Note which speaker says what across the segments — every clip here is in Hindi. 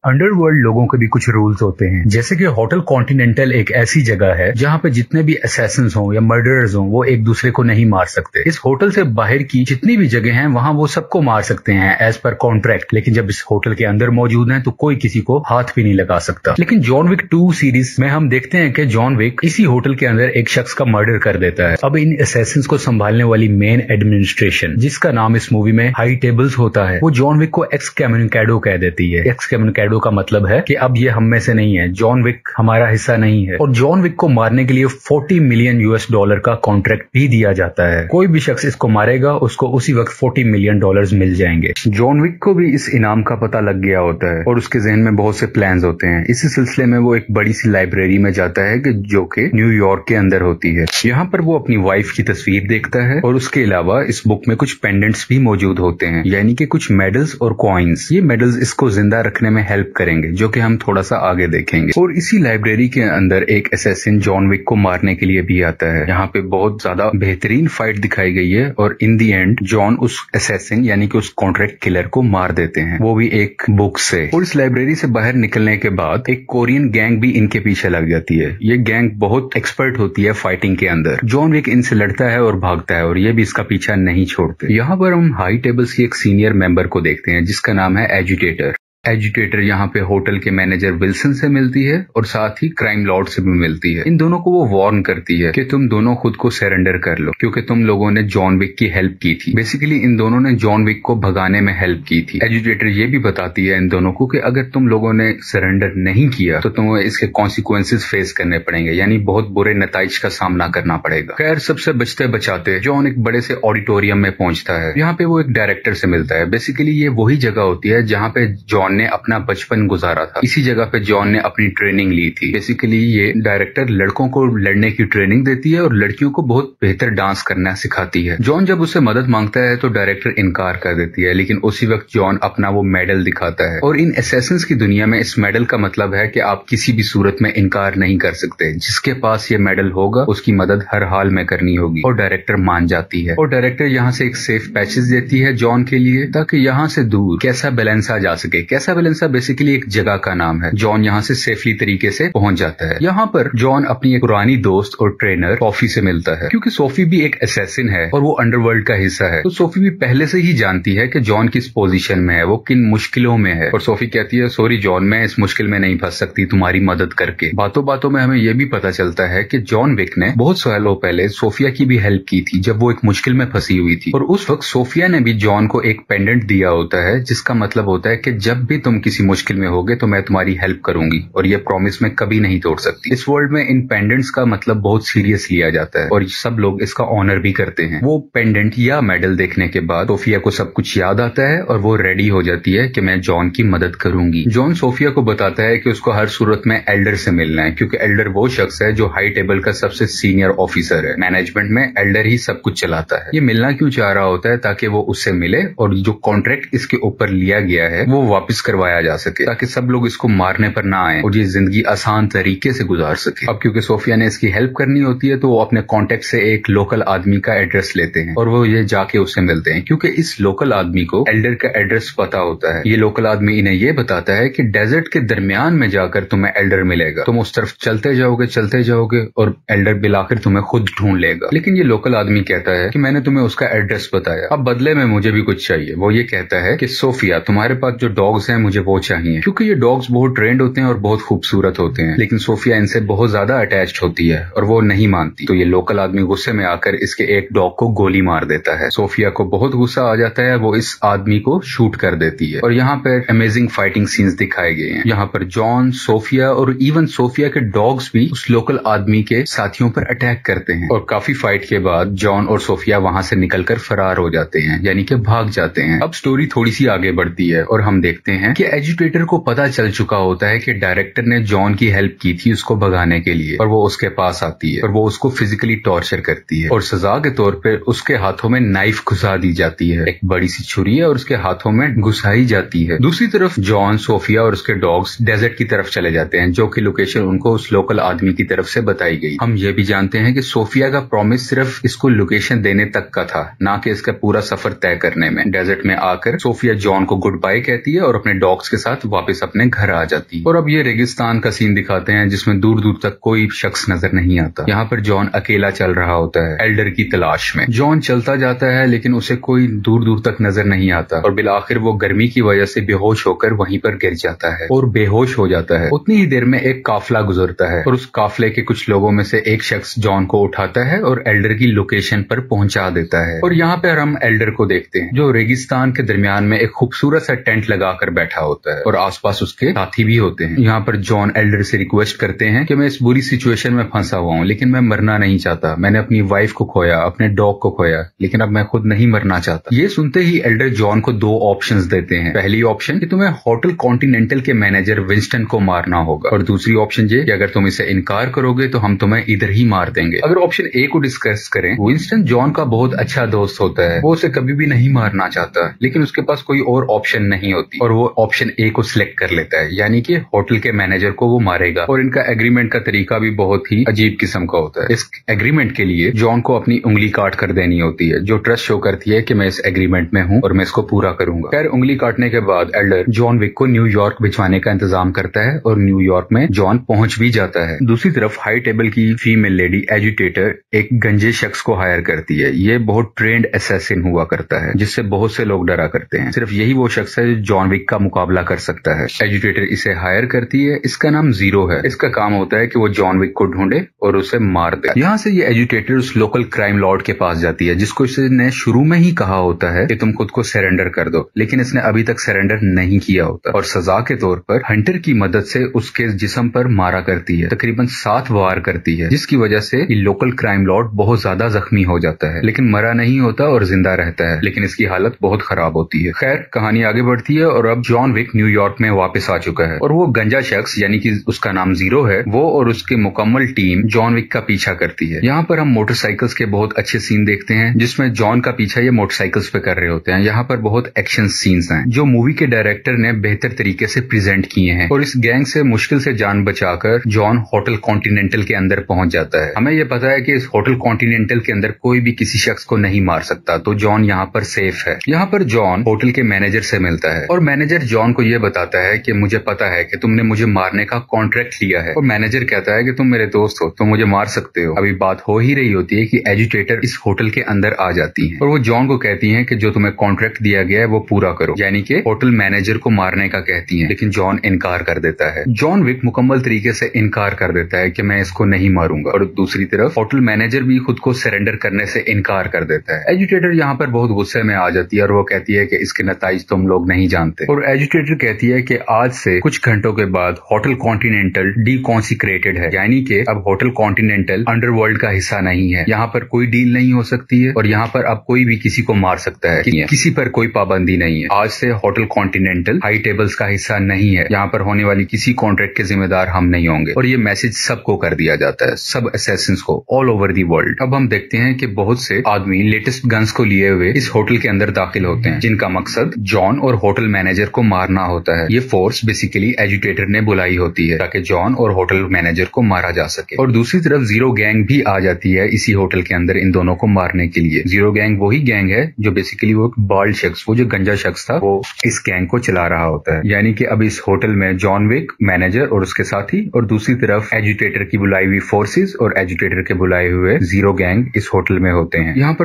Speaker 1: अंडरवर्ल्ड लोगों के भी कुछ रूल्स होते हैं, जैसे कि होटल कॉन्टिनेंटल एक ऐसी जगह है जहाँ पे जितने भी असैसिन्स हों या मर्डरर्स हों वो एक दूसरे को नहीं मार सकते। इस होटल से बाहर की जितनी भी जगह हैं वहाँ वो सबको मार सकते हैं एज पर कॉन्ट्रैक्ट, लेकिन जब इस होटल के अंदर मौजूद हैं तो कोई किसी को हाथ भी नहीं लगा सकता। लेकिन जॉन विक 2 सीरीज में हम देखते हैं कि जॉन विक इसी होटल के अंदर एक शख्स का मर्डर कर देता है। अब इन असैसिन्स को संभालने वाली मेन एडमिनिस्ट्रेशन, जिसका नाम इस मूवी में हाई टेबल्स होता है, वो जॉन विक को एक्सकम्युनिकेडो कह देती है। एक्सकम्युनिकेडो का मतलब है कि अब ये हम में से नहीं है, जॉन विक हमारा हिस्सा नहीं है। और जॉन विक को मारने के लिए $40 मिलियन का कॉन्ट्रैक्ट भी दिया जाता है। कोई भी शख्स इसको मारेगा उसको उसी वक्त $40 मिलियन मिल जाएंगे। जॉन विक को भी इस इनाम का पता लग गया होता है और उसके जहन में बहुत से प्लान्स होते हैं। इसी सिलसिले में वो एक बड़ी सी लाइब्रेरी में जाता है कि जो कि न्यूयॉर्क के अंदर होती है। यहाँ पर वो अपनी वाइफ की तस्वीर देखता है और उसके अलावा इस बुक में कुछ पेंडेंट्स भी मौजूद होते हैं, यानी कि कुछ मेडल्स और कॉइन्स। ये मेडल्स इसको जिंदा रखने में हेल्प करेंगे, जो कि हम थोड़ा सा आगे देखेंगे। और इसी लाइब्रेरी के अंदर एक असैसिन जॉन विक को मारने के लिए भी आता है। यहाँ पे बहुत ज्यादा बेहतरीन फाइट दिखाई गई है और इन दी एंड जॉन उस असैसिन यानी कि उस कॉन्ट्रैक्ट किलर को मार देते हैं, वो भी एक बुक से। और इस लाइब्रेरी से बाहर निकलने के बाद एक कोरियन गैंग भी इनके पीछे लग जाती है। ये गैंग बहुत एक्सपर्ट होती है फाइटिंग के अंदर। जॉन विक इनसे लड़ता है और भागता है और ये भी इसका पीछा नहीं छोड़ते। यहाँ पर हम हाई टेबल्स की एक सीनियर मेंबर को देखते हैं जिसका नाम है एजुटेटर। एजुटेटर यहाँ पे होटल के मैनेजर विल्सन से मिलती है और साथ ही क्राइम लॉर्ड से भी मिलती है। इन दोनों को वो वार्न करती है कि तुम दोनों खुद को सरेंडर कर लो क्योंकि तुम लोगों ने जॉन विक की हेल्प की थी। बेसिकली इन दोनों ने जॉन विक को भगाने में हेल्प की थी। एजुटेटर ये भी बताती है इन दोनों को कि अगर तुम लोगों ने सरेंडर नहीं किया तो तुम्हें इसके कॉन्सिक्वेंसेस फेस करने पड़ेंगे, यानी बहुत बुरे नताइज का सामना करना पड़ेगा। खैर सबसे बचते बचाते जॉन एक बड़े से ऑडिटोरियम में पहुंचता है। यहाँ पे वो एक डायरेक्टर से मिलता है। बेसिकली ये वही जगह होती है जहाँ पे जॉन ने अपना बचपन गुजारा था। इसी जगह पे जॉन ने अपनी ट्रेनिंग ली थी। बेसिकली ये डायरेक्टर लड़कों को लड़ने की ट्रेनिंग देती है और लड़कियों को बहुत बेहतर डांस करना सिखाती है। जॉन जब उससे मदद मांगता है तो डायरेक्टर इनकार कर देती है, लेकिन उसी वक्त जॉन अपना वो मेडल दिखाता है। और इन असैसिन्स की दुनिया में इस मेडल का मतलब है कि आप किसी भी सूरत में इनकार नहीं कर सकते। जिसके पास ये मेडल होगा उसकी मदद हर हाल में करनी होगी। और डायरेक्टर मान जाती है और डायरेक्टर यहाँ से एक सेफ पैचेस देती है जॉन के लिए ताकि यहाँ से दूर कैसा बैलेंसा जा सके। कैसा बैलेंसा बेसिकली एक जगह का नाम है। जॉन यहाँ से सेफली तरीके से पहुंच जाता है। यहाँ पर जॉन अपनी एक पुरानी दोस्त और ट्रेनर सोफी से मिलता है। क्योंकि सोफी भी एक असैसिन है और वो अंडरवर्ल्ड का हिस्सा है, तो सोफी भी पहले से ही जानती है कि जॉन किस पोजीशन में है, वो किन मुश्किलों में है। और सोफी कहती है सॉरी जॉन, मैं इस मुश्किल में नहीं फंस सकती तुम्हारी मदद करके। बातों बातों में हमें यह भी पता चलता है कि जॉन विक ने बहुत सालों पहले सोफिया की भी हेल्प की थी जब वो एक मुश्किल में फंसी हुई थी। और उस वक्त सोफिया ने भी जॉन को एक पेंडेंट दिया होता है जिसका मतलब होता है कि जब भी तुम किसी मुश्किल में होगे तो मैं तुम्हारी हेल्प करूंगी और ये प्रॉमिस मैं कभी नहीं तोड़ सकती। इस वर्ल्ड में इन पेंडेंट्स का मतलब बहुत सीरियस लिया जाता है और सब लोग इसका ऑनर भी करते हैं। वो पेंडेंट या मेडल देखने के बाद सोफिया को सब कुछ याद आता है और वो रेडी हो जाती है कि मैं जॉन की मदद करूंगी। जॉन सोफिया को बताता है कि उसको हर सूरत में एल्डर से मिलना है क्योंकि एल्डर वो शख्स है जो हाई टेबल का सबसे सीनियर ऑफिसर है। मैनेजमेंट में एल्डर ही सब कुछ चलाता है। ये मिलना क्यों चाह रहा होता है ताकि वो उससे मिले और जो कॉन्ट्रैक्ट इसके ऊपर लिया गया है वो वापस करवाया जा सके ताकि सब लोग इसको मारने पर ना आए और ये जिंदगी आसान तरीके से गुजार सके। अब क्योंकि सोफिया ने इसकी हेल्प करनी होती है तो वो अपने कॉन्टेक्ट से एक लोकल आदमी का एड्रेस लेते हैं और वो ये जाके उससे मिलते हैं क्योंकि इस लोकल आदमी को एल्डर का एड्रेस पता होता है। ये लोकल आदमी इन्हें ये बताता है कि डेजर्ट के दरमियान में जाकर तुम्हें एल्डर मिलेगा। तुम उस तरफ चलते जाओगे और एल्डर बिलाकर तुम्हें खुद ढूंढ लेगा। लेकिन ये लोकल आदमी कहता है कि मैंने तुम्हें उसका एड्रेस बताया, अब बदले में मुझे भी कुछ चाहिए। वो ये कहता है कि सोफिया तुम्हारे पास जो डॉग्स हैं मुझे वो चाहिए क्योंकि ये डॉग्स बहुत ट्रेंड होते हैं और बहुत खूबसूरत होते हैं। लेकिन सोफिया इनसे बहुत ज्यादा अटैच्ड होती है और वो नहीं मानती। तो ये लोकल आदमी गुस्से में आकर इसके एक डॉग को गोली मार देता है। सोफिया को बहुत गुस्सा आ जाता है, वो इस आदमी को शूट कर देती है। और यहाँ पर अमेजिंग फाइटिंग सीन्स दिखाए गए हैं। यहाँ पर जॉन, सोफिया और इवन सोफिया के डॉग्स भी उस लोकल आदमी के साथियों पर अटैक करते हैं और काफी फाइट के बाद जॉन और सोफिया वहां से निकलकर फरार हो जाते हैं, यानी कि भाग जाते हैं। अब स्टोरी थोड़ी सी आगे बढ़ती है और हम देखते हैं कि एजुटेटर को पता चल चुका होता है कि डायरेक्टर ने जॉन की हेल्प की थी उसको भगाने के लिए और वो उसके पास आती है और वो उसको फिजिकली टॉर्चर करती है और सजा के तौर पे उसके हाथों में नाइफ घुसा दी जाती है। एक बड़ी सी छुरी है और उसके हाथों में घुसाई जाती है। दूसरी तरफ जॉन, सोफिया और उसके डॉग्स डेजर्ट की तरफ चले जाते हैं जो कि लोकेशन उनको उस लोकल आदमी की तरफ से बताई गई। हम ये भी जानते हैं कि सोफिया का प्रॉमिस सिर्फ इसको लोकेशन देने तक का था, ना कि इसका पूरा सफर तय करने में। डेजर्ट में आकर सोफिया जॉन को गुड बाय कहती है और अपने डॉग्स के साथ वापस अपने घर आ जाती है। और अब ये रेगिस्तान का सीन दिखाते हैं जिसमें दूर दूर तक कोई शख्स नजर नहीं आता। यहाँ पर जॉन अकेला चल रहा होता है एल्डर की तलाश में। जॉन चलता जाता है लेकिन उसे कोई दूर दूर तक नजर नहीं आता और बिल आखिर वो गर्मी की वजह से बेहोश होकर वहीं पर गिर जाता है और बेहोश हो जाता है। उतनी ही देर में एक काफिला गुजरता है और उस काफिले के कुछ लोगों में से एक शख्स जॉन को उठाता है और एल्डर की लोकेशन पर पहुंचा देता है। और यहाँ पर हम एल्डर को देखते हैं जो रेगिस्तान के दरमियान में एक खूबसूरत सा टेंट लगाकर बैठा होता है और आसपास उसके साथी भी होते हैं। यहाँ पर जॉन एल्डर से रिक्वेस्ट करते हैं कि मैं इस बुरी सिचुएशन में फंसा हुआ हूँ लेकिन मैं मरना नहीं चाहता। मैंने अपनी वाइफ को खोया, अपने डॉग को खोया, लेकिन अब मैं खुद नहीं मरना चाहता। ये सुनते ही एल्डर जॉन को दो ऑप्शंस देते हैं। पहली ऑप्शन कि तुम्हें होटल कॉन्टिनेंटल के मैनेजर विंस्टन को मारना होगा और दूसरी ऑप्शन ये कि अगर तुम इसे इनकार करोगे तो हम तुम्हें इधर ही मार देंगे। अगर ऑप्शन ए को डिस्कस करें, विंस्टन जॉन का बहुत अच्छा दोस्त होता है, वो उसे कभी भी नहीं मारना चाहता लेकिन उसके पास कोई और ऑप्शन नहीं होती और वो ऑप्शन ए को सिलेक्ट कर लेता है, यानी कि होटल के मैनेजर को वो मारेगा। और इनका एग्रीमेंट का तरीका भी बहुत ही अजीब किस्म का होता है। इस एग्रीमेंट के लिए जॉन को अपनी उंगली काट कर देनी होती है जो ट्रस्ट शो करती है कि मैं इस एग्रीमेंट में हूं और मैं इसको पूरा करूंगा। खैर उंगली काटने के बाद एल्डर जॉन विक को न्यूयॉर्क भिजवाने का इंतजाम करता है और न्यूयॉर्क में जॉन पहुंच भी जाता है। दूसरी तरफ हाई टेबल की फीमेल लेडी एजुटेटर एक गंजे शख्स को हायर करती है। ये बहुत ट्रेंड असैसिन हुआ करता है जिससे बहुत से लोग डरा करते हैं। सिर्फ यही वो शख्स है जो जॉन विक का मुकाबला कर सकता है। एजुटेटर इसे हायर करती है। इसका नाम जीरो है। इसका काम होता है कि वो जॉन विक को ढूंढे और उसे मार दे। यहाँ से ये एजुटेटर उस लोकल क्राइम लॉर्ड के पास जाती है जिसको इसने शुरू में ही कहा होता है कि तुम खुद को सरेंडर कर दो, लेकिन इसने अभी तक सरेंडर नहीं किया होता और सजा के तौर पर हंटर की मदद से उसके जिस्म पर मारा करती है। तकरीबन 7 वार करती है जिसकी वजह से ये लोकल क्राइम लॉर्ड बहुत ज्यादा जख्मी हो जाता है लेकिन मरा नहीं होता और जिंदा रहता है, लेकिन इसकी हालत बहुत खराब होती है। खैर कहानी आगे बढ़ती है और अब जॉन विक न्यूयॉर्क में वापस आ चुका है और वो गंजा शख्स यानी कि उसका नाम जीरो है, वो और उसकी मुकम्मल टीम जॉन विक का पीछा करती है। यहाँ पर हम मोटरसाइकिल्स के बहुत अच्छे सीन देखते हैं जिसमें जॉन का पीछा ये मोटरसाइकिल्स पे कर रहे होते हैं। यहाँ पर बहुत एक्शन सीन्स हैं जो मूवी के डायरेक्टर ने बेहतर तरीके से प्रेजेंट किए हैं और इस गैंग से मुश्किल से जान बचाकर जॉन होटल कॉन्टिनेंटल के अंदर पहुंच जाता है। हमें यह पता है कि इस होटल कॉन्टिनेंटल के अंदर कोई भी किसी शख्स को नहीं मार सकता, तो जॉन यहाँ पर सेफ है। यहाँ पर जॉन होटल के मैनेजर से मिलता है और मैनेजर जॉन को यह बताता है कि मुझे पता है कि तुमने मुझे मारने का कॉन्ट्रैक्ट लिया है। और मैनेजर कहता है कि तुम मेरे दोस्त हो, तुम मुझे मार सकते हो। अभी बात हो ही रही होती है कि एजुटेटर इस होटल के अंदर आ जाती है और वो जॉन को कहती है कि जो तुम्हें कॉन्ट्रैक्ट दिया गया है वो पूरा करो, यानी कि होटल मैनेजर को मारने का कहती है, लेकिन जॉन इनकार कर देता है। जॉन विक मुकम्मल तरीके से इनकार कर देता है कि मैं इसको नहीं मारूंगा और दूसरी तरफ होटल मैनेजर भी खुद को सरेंडर करने से इनकार कर देता है। एजुटेटर यहाँ पर बहुत गुस्से में आ जाती है और वो कहती है कि इसके नताइज तुम लोग नहीं जानते। और एजुटेटर कहती है कि आज से कुछ घंटों के बाद होटल कॉन्टिनेंटल डीकॉन्सिक्रेटेड है, यानी कि अब होटल कॉन्टिनेंटल अंडरवर्ल्ड का हिस्सा नहीं है। यहाँ पर कोई डील नहीं हो सकती है और यहाँ पर अब कोई भी किसी को मार सकता है, किसी पर कोई पाबंदी नहीं है। आज से होटल कॉन्टिनेंटल हाई टेबल्स का हिस्सा नहीं है। यहाँ पर होने वाली किसी कॉन्ट्रैक्ट के जिम्मेदार हम नहीं होंगे। और ये मैसेज सबको कर दिया जाता है, सब असैसिन्स को ऑल ओवर दी वर्ल्ड। अब हम देखते हैं कि बहुत से आदमी लेटेस्ट गन्स को लिए हुए इस होटल के अंदर दाखिल होते हैं जिनका मकसद जॉन और होटल मैनेजर को मारना होता है। ये फोर्स बेसिकली एजुटेटर ने बुलाई होती है ताकि जॉन और होटल मैनेजर को मारा जा सके। और दूसरी तरफ जीरो गैंग भी आ जाती है इसी होटल के अंदर इन दोनों को मारने के लिए। जीरो गैंग वही गैंग है जो बेसिकली वो बाल्ड शख्स, वो जो गंजा शख्स था, वो इस गैंग को चला रहा होता है। यानी कि अब इस होटल में जॉन विक, मैनेजर और उसके साथी, और दूसरी तरफ एजुटेटर की बुलाई हुई फोर्सेस और एजुटेटर के बुलाए हुए जीरो गैंग इस होटल में होते हैं। यहाँ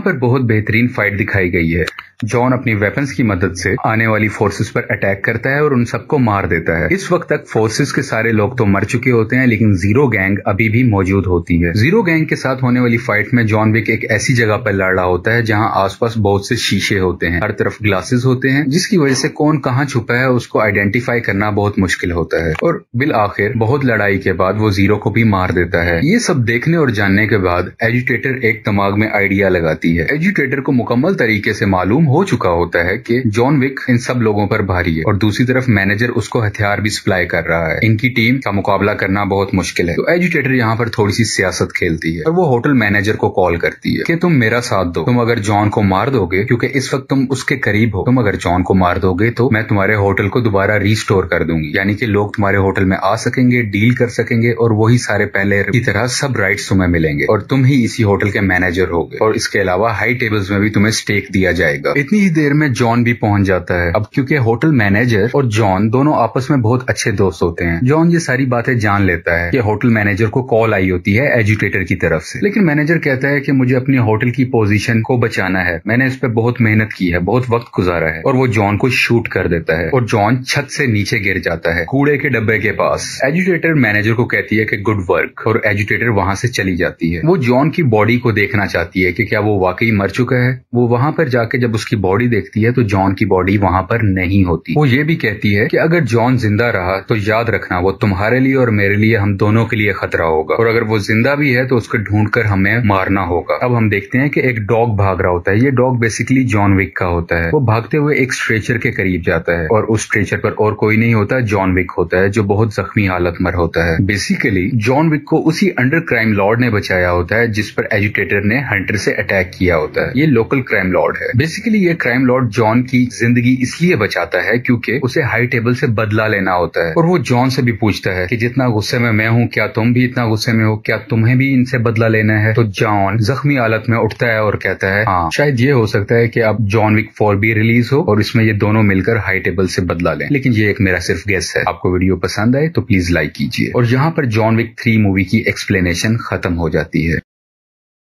Speaker 1: पर बहुत बेहतरीन फाइट दिखाई गई है। जॉन अपनी वेपन्स की मदद से आने वाली फोर्सेस पर अटैक करता है और उन सबको मार देता है। इस वक्त तक फोर्सेस के सारे लोग तो मर चुके होते हैं लेकिन जीरो गैंग अभी भी मौजूद होती है। जीरो गैंग के साथ होने वाली फाइट में जॉन विक एक ऐसी जगह पर लड़ रहा होता है जहां आसपास बहुत से शीशे होते हैं, हर तरफ ग्लासेस होते हैं, जिसकी वजह से कौन कहां छुपा है उसको आइडेंटिफाई करना बहुत मुश्किल होता है। और बिल आखिर बहुत लड़ाई के बाद वो जीरो को भी मार देता है। ये सब देखने और जानने के बाद एजुटेटर एक दिमाग में आइडिया लगाती है। एजुटेटर को मुकम्मल तरीके से मालूम हो चुका होता है कि जॉन विक इन सब लोगों पर भारी है और दूसरी तरफ मैनेजर उसको हथियार भी सप्लाई कर रहा है। इनकी टीम का मुकाबला करना बहुत मुश्किल है। तो एजुटेटर यहाँ पर थोड़ी सी सियासत खेलती है और वो होटल मैनेजर को कॉल करती है कि तुम मेरा साथ दो, तुम अगर जॉन को मार दोगे, क्योंकि इस वक्त तुम उसके करीब हो, तुम अगर जॉन को मार दोगे तो मैं तुम्हारे होटल को दोबारा रिस्टोर कर दूंगी, यानी कि लोग तुम्हारे होटल में आ सकेंगे, डील कर सकेंगे और वही सारे पहले की तरह सब राइट्स तुम्हें मिलेंगे और तुम ही इसी होटल के मैनेजर होगे और इसके अलावा हाई टेबल्स में भी तुम्हें स्टेक दिया जाएगा। इतनी ही देर में जॉन भी पहुंच जाता है अब क्योंकि होटल मैनेजर और जॉन दोनों आपस में बहुत अच्छे दोस्त होते हैं, जॉन ये सारी बातें जान लेता है कि होटल मैनेजर को कॉल आई होती है एजुटेटर की तरफ से। लेकिन मैनेजर कहता है कि मुझे अपनी होटल की पोजीशन को बचाना है, मैंने इस पे बहुत मेहनत की है, बहुत वक्त गुजारा है, और वो जॉन को शूट कर देता है और जॉन छत से नीचे गिर जाता है कूड़े के डब्बे के पास। एजुटेटर मैनेजर को कहती है कि गुड वर्क, और एजुटेटर वहां से चली जाती है। वो जॉन की बॉडी को देखना चाहती है कि क्या वो वाकई मर चुका है। वो वहां पर जाके जब उसकी बॉडी देखती है तो जॉन की बॉडी वहां पर नहीं होती। वो ये भी कहती है कि अगर जॉन जिंदा रहा तो याद रखना वो तुम्हारे लिए और मेरे लिए, हम दोनों के लिए खतरा होगा, और अगर वो जिंदा भी है तो उसको ढूंढकर हमें मारना होगा। अब हम देखते हैं कि एक डॉग भाग रहा होता है। ये डॉग बेसिकली जॉन विक का होता है। वो भागते हुए एक स्ट्रेचर के करीब जाता है और उस स्ट्रेचर पर और कोई नहीं होता, जॉन विक होता है, जो बहुत जख्मी हालत में होता है। बेसिकली जॉन विक को उसी अंडर क्राइम लॉर्ड ने बचाया होता है जिस पर एजुटेटर ने हंटर से अटैक किया होता है। ये लोकल क्राइम लॉर्ड है। बेसिकली ये क्राइम लॉर्ड जॉन की जिंदगी इसलिए बचाता है क्योंकि उसे हाई टेबल से बदला लेना होता है, और वो जॉन से भी पूछता है कि जितना गुस्से में मैं हूँ क्या तुम भी इतना गुस्से में हो, क्या तुम्हें भी इनसे बदला लेना है। तो जॉन जख्मी हालत में उठता है और कहता है हाँ, शायद ये हो सकता है कि अब जॉन विक 4 भी रिलीज हो और इसमें ये दोनों मिलकर हाई टेबल से बदला लें, लेकिन ये एक मेरा सिर्फ गेस है। आपको वीडियो पसंद आए तो प्लीज लाइक कीजिए। और यहाँ पर जॉन विक 3 मूवी की एक्सप्लेनेशन खत्म हो जाती है।